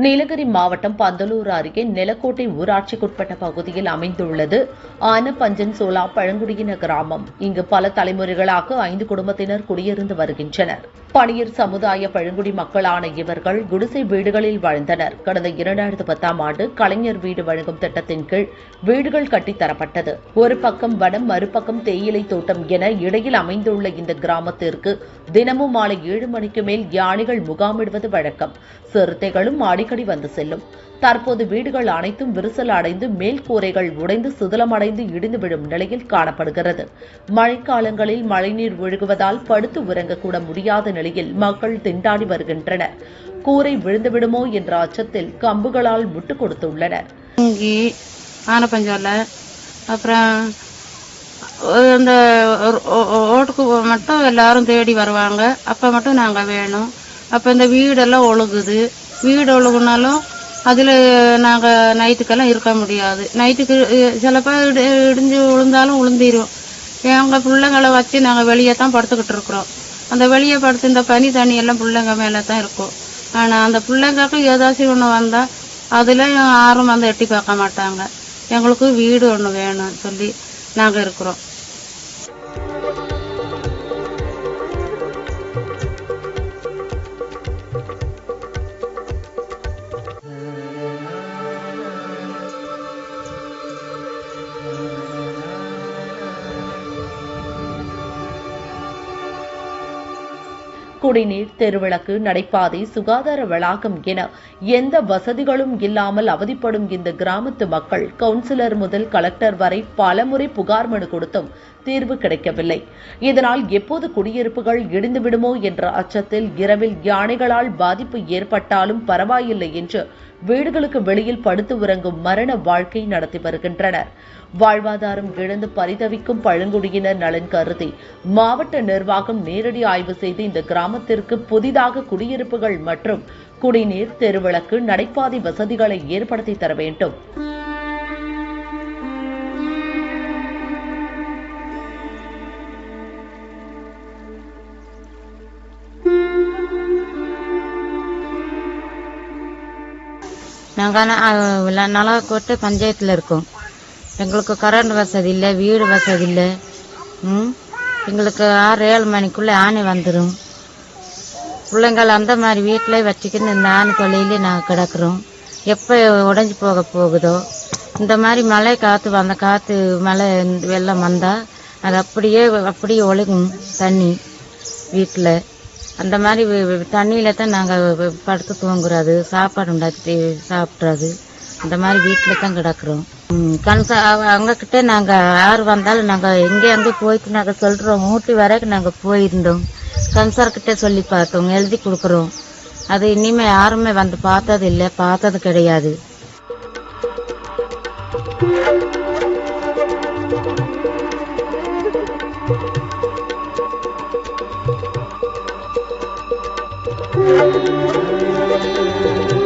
நீலகிரி மாவட்டம் பந்தலூர் அருகே நிலக்கோட்டை ஊராட்சிக்குட்பட்ட பகுதியில் அமைந்துள்ளது ஆனப்பஞ்சன் சோலா பழங்குடியின கிராமம். இங்கு பல தலைமுறைகளாக 5 குடும்பத்தினர் குடியிருந்து வருகின்றனர். பணியர் சமுதாய பழங்குடி மக்களான இவர்கள் குடிசை வீடுகளில் வாழ்ந்தனர். கடந்த 2010ஆம் ஆண்டு கலைஞர் வீடு வழங்கும் திட்டத்தின் கீழ் வீடுகள் கட்டித்தரப்பட்டது. ஒரு பக்கம் வனம், மறுபக்கம் தேயிலை தோட்டம் என இடையில் அமைந்துள்ள இந்த கிராமத்திற்கு தினமும் மாலை 7 மணிக்கு மேல் யானைகள் முகாமிடுவது வழக்கம். சிறுத்தைகளும் அடிக்கடி வந்து செல்லும். தற்போது வீடுகள் அனைத்தும் விரிசல் அடைந்து மேல் கூரைகள் உடைந்து சிதிலமடைந்து இடிந்து விழும் நிலையில் காணப்படுகிறது. மழைக்காலங்களில் மழைநீர் ஒழுகுவதால் படுத்து உறங்கக்கூட முடியாத நிலையில் மக்கள் திண்டாடி வருகின்றனர். கூரை விழுந்துவிடுமோ என்ற அச்சத்தில் கம்புகளால் முட்டுக் கொடுத்துள்ளனர். அப்புறம் அந்த ஓட்டுக்கு மட்டும் எல்லாரும் தேடி வருவாங்க. அப்ப மட்டும் நாங்க வேணும். அப்ப இந்த வீடெல்லாம் ஒழுகுது. வீடு ஒழுகுனாலும் அதுல நாங்க நைட்டுக்கெல்லாம் இருக்க முடியாது. நைட்டுக்கு சிலப்ப இடிஞ்சு விழுந்தாலும் விழுந்திரும். எங்க பிள்ளைங்களை வச்சு நாங்க வெளியே தான் படுத்துக்கிட்டு இருக்கிறோம். அந்த வெளியே படுத்து இந்த பனி தண்ணி எல்லாம் பிள்ளைங்க மேல தான் இருக்கும். ஆனா அந்த பிள்ளைங்களுக்கு ஏதாச்சும் ஒண்ணு வந்தா அதுல யாரும் வந்து எட்டி பார்க்க மாட்டாங்க. எங்களுக்கு வீடு ஒண்ணு வேணும்னு சொல்லி நாங்க இருக்கிறோம். குடிநீர், தெருவிளக்கு, நடைபாதை, சுகாதார வளாகம் என எந்த வசதிகளும் இல்லாமல் அவதிப்படும் இந்த கிராமத்து மக்கள் கவுன்சிலர் முதல் கலெக்டர் வரை பலமுறை புகார் மனு கொடுத்தும் தீர்வு கிடைக்கவில்லை. இதனால் எப்போது குடியிருப்புகள் இடிந்துவிடுமோ என்ற அச்சத்தில் இரவில் யானைகளால் பாதிப்பு ஏற்பட்டாலும் பரவாயில்லை என்று வீடுகளுக்கு வெளியில் படுத்து உறங்கும் மரண வாழ்க்கை நடத்தி வருகின்றனர். வாழ்வாதாரம் இழந்து பரிதவிக்கும் பழங்குடியினர் நலன் கருதி மாவட்ட நிர்வாகம் நேரடி ஆய்வு செய்து இந்த கிராமத்திற்கு புதிதாக குடியிருப்புகள் மற்றும் குடிநீர், தெருவிளக்கு, நடைபாதை வசதிகளை ஏற்படுத்தி தர வேண்டும். நாங்கள் நலக்கோட்டை பஞ்சாயத்தில் இருக்கோம். எங்களுக்கு கரண்ட் வசதி இல்லை, வீடு வசதி இல்லை. எங்களுக்கு 6-7 மணிக்குள்ளே ஆணை வந்துடும். பிள்ளைங்கள் அந்த மாதிரி வீட்டிலே வச்சுக்கின்னு இந்த ஆணை தொல்லையிலே நாங்கள் கிடக்கிறோம். எப்போ உடஞ்சி போகுதோ இந்த மாதிரி மழை காற்று வந்த காற்று மழை வெள்ளம் வந்தால் அது அப்படியே ஒழுகும் தண்ணி வீட்டில். அந்த மாதிரி தண்ணியில தான் நாங்கள் படுத்து தூங்குறது, சாப்பாடு உண்டாக்கி சாப்பிட்றது. அந்த மாதிரி வீட்டில் தான் கிடக்குறோம். அவங்கக்கிட்ட நாங்கள் யார் வந்தாலும் நாங்கள் எங்கே போயிட்டு நாங்கள் சொல்கிறோம். ஊட்டி வரைக்கும் நாங்கள் போயிருந்தோம். கன்சார்கிட்ட சொல்லி பார்த்தோம், எழுதி கொடுக்குறோம். அது இனிமே யாருமே வந்து பார்த்தது இல்லை, பார்த்தது கிடையாது. Thank you.